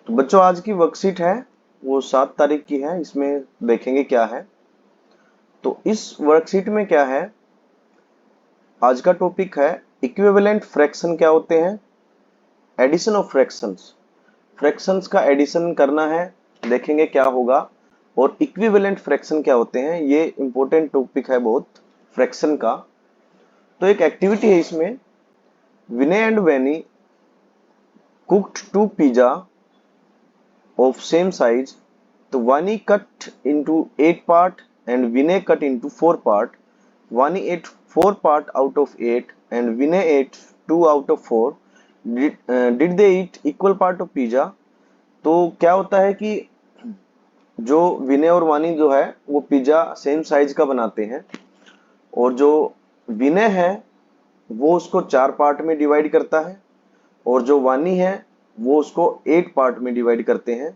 तो बच्चों आज की वर्कशीट है वो 7 तारीख की है। इसमें देखेंगे क्या है। तो इस वर्कशीट में क्या है, आज का टॉपिक है इक्विवेलेंट फ्रैक्शन क्या होते हैं, एडिशन ऑफ फ्रैक्शंस। फ्रैक्शंस का एडिशन करना है, देखेंगे क्या होगा। और इक्विवेलेंट फ्रैक्शन क्या होते हैं, ये इंपॉर्टेंट टॉपिक है बहुत फ्रैक्शन का। तो एक एक्टिविटी है इसमें, Vinay and Vani cooked 2 pizza of same size. The Vani cut into 8 part and Vinay cut into 4 part. Vani ate 4 part out of 8 and Vinay ate 2 out of 4. Did they eat equal part of pizza? तो क्या होता है कि जो विनय और वानी जो है वो पिज्जा सेम साइज का बनाते हैं, और जो विनय है वो उसको 4 पार्ट में डिवाइड करता है, और जो वानी है वो उसको 8 पार्ट में डिवाइड करते हैं।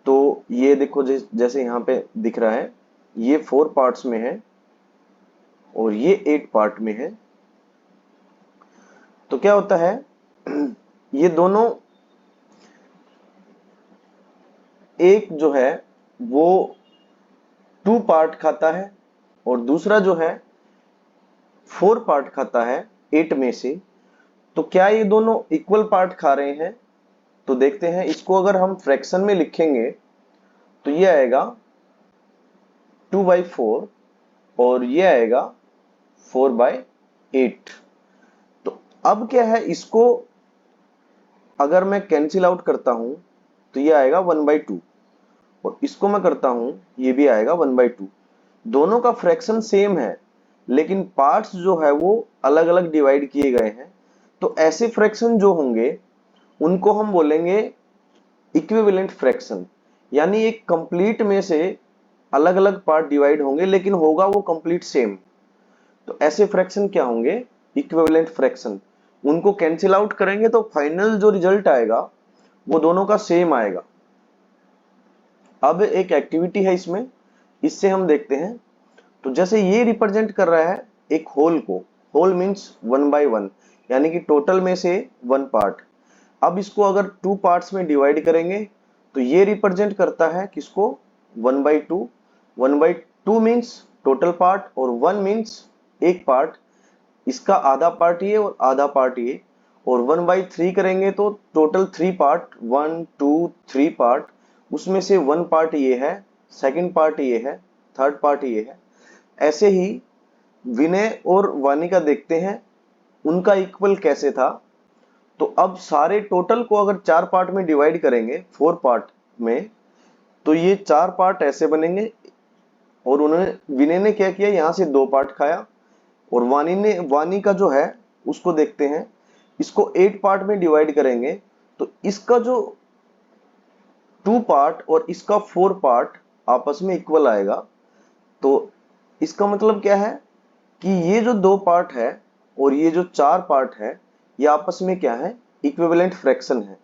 तो ये देखो जैसे यहाँ पे दिख रहा है, ये 4 पार्ट्स में है और ये 8 पार्ट में है। तो क्या होता है, ये दोनों, एक जो है वो 2 पार्ट खाता है और दूसरा जो है 4 पार्ट खाता है 8 में से। तो क्या ये दोनों इक्वल पार्ट खा रहे हैं? तो देखते हैं, इसको अगर हम फ्रैक्शन में लिखेंगे तो ये आएगा 2/4 और ये आएगा 4/8। तो अब क्या है, इसको अगर मैं कैंसिल आउट करता हूं तो ये आएगा 1/2, और इसको मैं करता हूं ये भी आएगा 1/2। दोनों का फ्रैक्शन सेम है लेकिन पार्ट्स जो है वो अलग अलग डिवाइड किए गए हैं। तो ऐसे फ्रैक्शन जो होंगे उनको हम बोलेंगे इक्विवेलेंट फ्रैक्शन, यानी एक कंप्लीट में से अलग अलग पार्ट डिवाइड होंगे लेकिन होगा वो कंप्लीट सेम। तो ऐसे फ्रैक्शन क्या होंगे, इक्विवेलेंट फ्रैक्शन। उनको कैंसिल आउट करेंगे तो फाइनल जो रिजल्ट आएगा वो दोनों का सेम आएगा। अब एक एक्टिविटी है इसमें, इससे हम देखते हैं। तो जैसे ये रिप्रेजेंट कर रहा है एक होल को, होल मीन्स 1/1, यानी कि टोटल में से 1 पार्ट। अब इसको अगर 2 पार्ट्स में डिवाइड करेंगे तो ये रिप्रेजेंट करता है किसको, 1/2। 1/2 मीन्स टोटल पार्ट और 1 मीन्स एक पार्ट। इसका आधा पार्ट ये और आधा पार्ट ये, और 1/3 करेंगे तो टोटल 3 पार्ट, 1 2 3 पार्ट। उसमें से 1 पार्ट ये है, सेकंड पार्ट ये है, थर्ड पार्ट ये है। ऐसे ही विनय और वानी का देखते हैं उनका इक्वल कैसे था। तो अब सारे टोटल को अगर 4 पार्ट में डिवाइड करेंगे 4 पार्ट में, तो ये 4 पार्ट ऐसे बनेंगे। और उन्होंने, विनय ने क्या किया, यहां से 2 पार्ट खाया, और वानी का जो है उसको देखते हैं, इसको 8 पार्ट में डिवाइड करेंगे तो इसका जो 2 पार्ट और इसका 4 पार्ट आपस में इक्वल आएगा। तो इसका मतलब क्या है कि ये जो 2 पार्ट है और ये जो 4 पार्ट है ये आपस में क्या है, इक्विवेलेंट फ्रैक्शन है।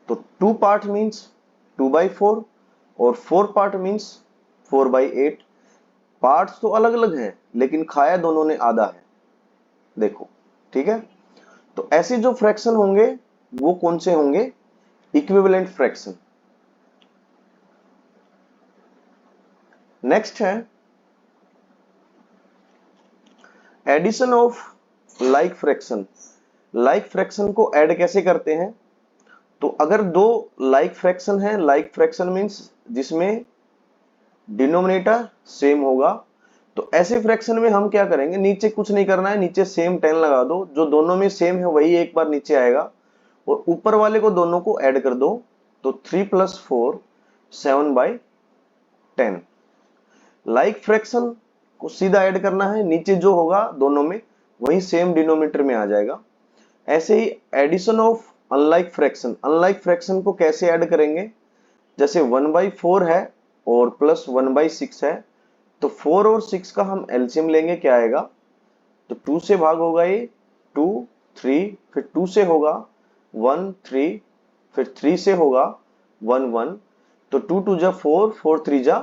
तो 2 पार्ट मीन्स 2/4 और 4 पार्ट मीन्स 4/8। पार्ट्स तो अलग अलग हैं लेकिन खाया दोनों ने आधा है, देखो, ठीक है। तो ऐसे जो फ्रैक्शन होंगे वो कौन से होंगे, इक्विवेलेंट फ्रैक्शन। नेक्स्ट है addition of like fraction. Like fraction को ऐड कैसे करते हैं? तो अगर दो लाइक फ्रैक्शन है, लाइक फ्रैक्शन मीन्स जिसमें डिनोमिनेटर सेम होगा, तो ऐसे फ्रैक्शन में हम क्या करेंगे, नीचे कुछ नहीं करना है, नीचे सेम 10 लगा दो, जो दोनों में सेम है वही एक बार नीचे आएगा, और ऊपर वाले को दोनों को ऐड कर दो। तो 3 + 4 7/10। लाइक फ्रैक्शन को सीधा ऐड करना है, नीचे जो होगा दोनों में वही सेम डिनोमिनेटर में आ जाएगा। ऐसे ही addition of unlike fraction. Unlike fraction को कैसे ऐड करेंगे, जैसे 1/4 है और प्लस 1/6 है, तो 4 और 6 का हम एलसीएम लेंगे, क्या आएगा, तो 2 से भाग होगा ये 2 3, फिर 2 से होगा 1 3, फिर 3 से होगा 1 1। तो 2 2 जा 4, 4 3 जा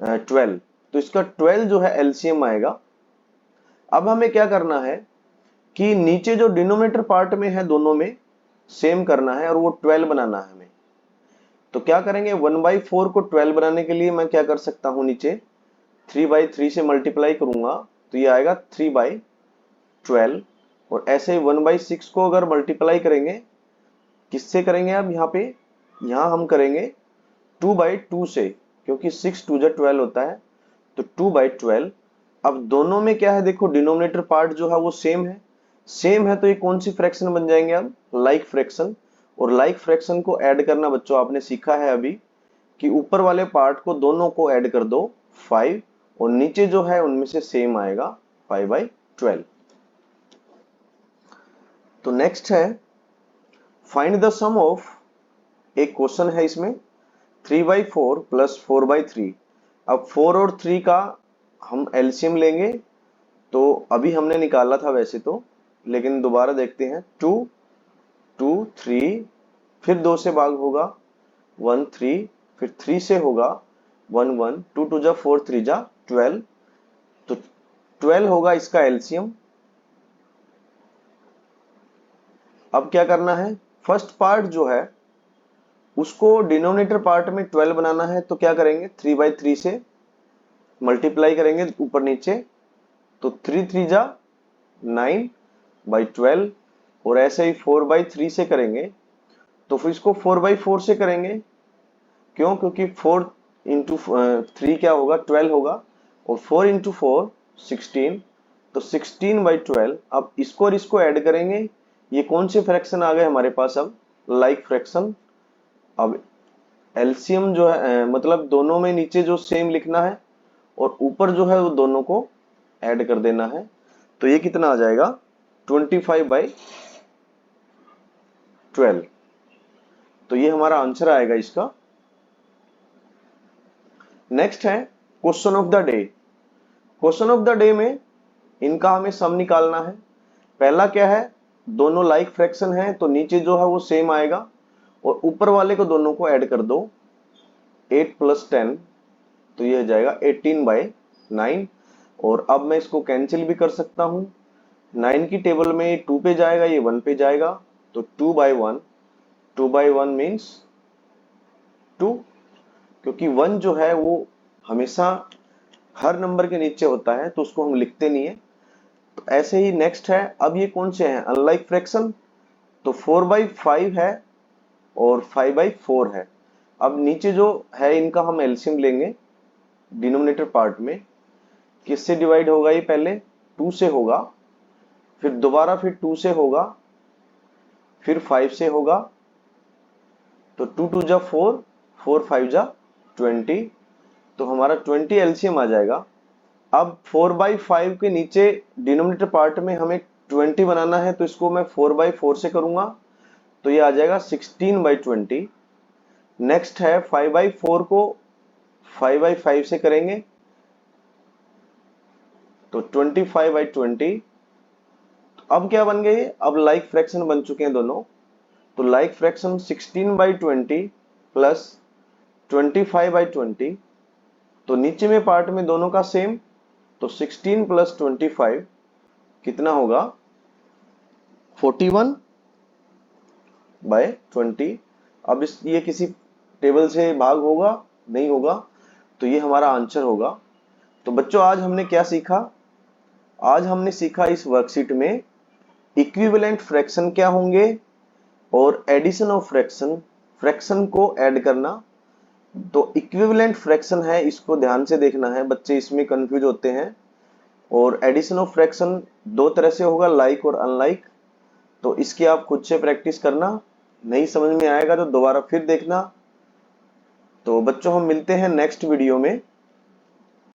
12। तो इसका 12 जो है एलसीएम आएगा। अब हमें क्या करना है कि नीचे जो डिनोमिनेटर पार्ट में है दोनों में, सेम करना है और वो 12 बनाना है हमें। तो क्या करेंगे, 1/4 को 12 बनाने के लिए मैं क्या कर सकता हूं, नीचे 3/3 से मल्टीप्लाई करूंगा तो ये आएगा 3/12। और ऐसे ही 1/6 को अगर मल्टीप्लाई करेंगे, किससे करेंगे अब यहाँ पे, यहाँ हम करेंगे 2/2 से, क्योंकि 6 2 जा 12 होता है, तो 2/12। अब दोनों में क्या है, देखो डिनोमिनेटर पार्ट जो है वो सेम है, सेम है तो ये कौन सी फ्रैक्शन बन जाएंगे, अब लाइक फ्रैक्शन। और लाइक फ्रैक्शन को ऐड करना बच्चों आपने सीखा है अभी, कि ऊपर वाले पार्ट को दोनों को ऐड कर दो 5, और नीचे जो है उनमें से सेम आएगा 5/12। तो नेक्स्ट है फाइंड द सम ऑफ, एक क्वेश्चन है इसमें 3/4 प्लस 4/3। अब 4 और 3 का हम एलसीएम लेंगे, तो अभी हमने निकाला था वैसे तो, लेकिन दोबारा देखते हैं। 2 2 3, फिर 2 से भाग होगा 1 3, फिर 3 से होगा 1 1, 2 2 जा 4 3 जा 12, तो 12 होगा इसका एलसीएम। अब क्या करना है, फर्स्ट पार्ट जो है उसको डिनोमिनेटर पार्ट में 12 बनाना है, तो क्या करेंगे 3/3 से मल्टीप्लाई करेंगे ऊपर नीचे, तो 3 3 जा 9/12। और ऐसे ही 4/3 से करेंगे तो फिर इसको 4/4 से करेंगे, क्यों, क्योंकि 4 इंटू 3 क्या होगा 12 होगा, और 4 इंटू 4 16, तो 16/12। अब इसको और इसको ऐड करेंगे, ये कौन से फ्रैक्शन आ गए हमारे पास, अब लाइक फ्रैक्शन। अब एलसीएम जो है मतलब दोनों में नीचे जो सेम लिखना है और ऊपर जो है वो दोनों को ऐड कर देना है, तो ये कितना आ जाएगा 25/12। तो ये हमारा आंसर आएगा इसका। नेक्स्ट है question of the day. Question of the day में इनका हमें सम निकालना है। पहला क्या है, दोनों लाइक फ्रैक्शन है तो नीचे जो है वो सेम आएगा, और ऊपर वाले को दोनों को ऐड कर दो 8 + 10, तो ये हो जाएगा 18/9। और अब मैं इसको कैंसिल भी कर सकता हूं, 9 की टेबल में 2 पे जाएगा, ये 1 पे जाएगा, तो 2/1, 2/1 मीन्स 2, क्योंकि 1 जो है वो हमेशा हर नंबर के नीचे होता है तो उसको हम लिखते नहीं है। तो ऐसे ही नेक्स्ट है, अब ये कौन से हैं अनलाइक फ्रैक्शन, तो 4/5 है और 5/4 है। अब नीचे जो है इनका हम एलसीएम लेंगे डिनोमिनेटर पार्ट में। किससे डिवाइड होगा, ये पहले 2 से होगा, फिर दोबारा फिर 2 से होगा, फिर 5 से होगा, तो 2 2 जा 4, 4 5 जा 20, तो हमारा 20 एलसीएम आ जाएगा। अब 4/5 के नीचे डिनोमिनेटर पार्ट में हमें 20 बनाना है, तो इसको मैं 4/4 से करूंगा, तो ये आ जाएगा 16/20। नेक्स्ट है 5/4 को 5/5 से करेंगे, तो 25/20। अब क्या बन गए, अब लाइक फ्रैक्शन बन चुके हैं दोनों, तो लाइक फ्रैक्शन 16/20 प्लस 25/20, तो नीचे में पार्ट में दोनों का सेम, तो 16 + 25 कितना होगा 41/20। अब इस ये किसी टेबल से भाग होगा, नहीं होगा, तो ये हमारा आंसर होगा। तो बच्चों आज हमने क्या सीखा, आज हमने सीखा इस वर्कशीट में इक्विवेलेंट फ्रैक्शन क्या होंगे और एडिशन ऑफ फ्रैक्शन, फ्रैक्शन को ऐड करना। तो इक्विवेलेंट फ्रैक्शन है, इसको ध्यान से देखना है, बच्चे इसमें कंफ्यूज होते हैं। और एडिशन ऑफ फ्रैक्शन दो तरह से होगा, लाइक और अनलाइक। तो इसकी आप खुद से प्रैक्टिस करना, नहीं समझ में आएगा तो दोबारा फिर देखना। तो बच्चों हम मिलते हैं नेक्स्ट वीडियो में।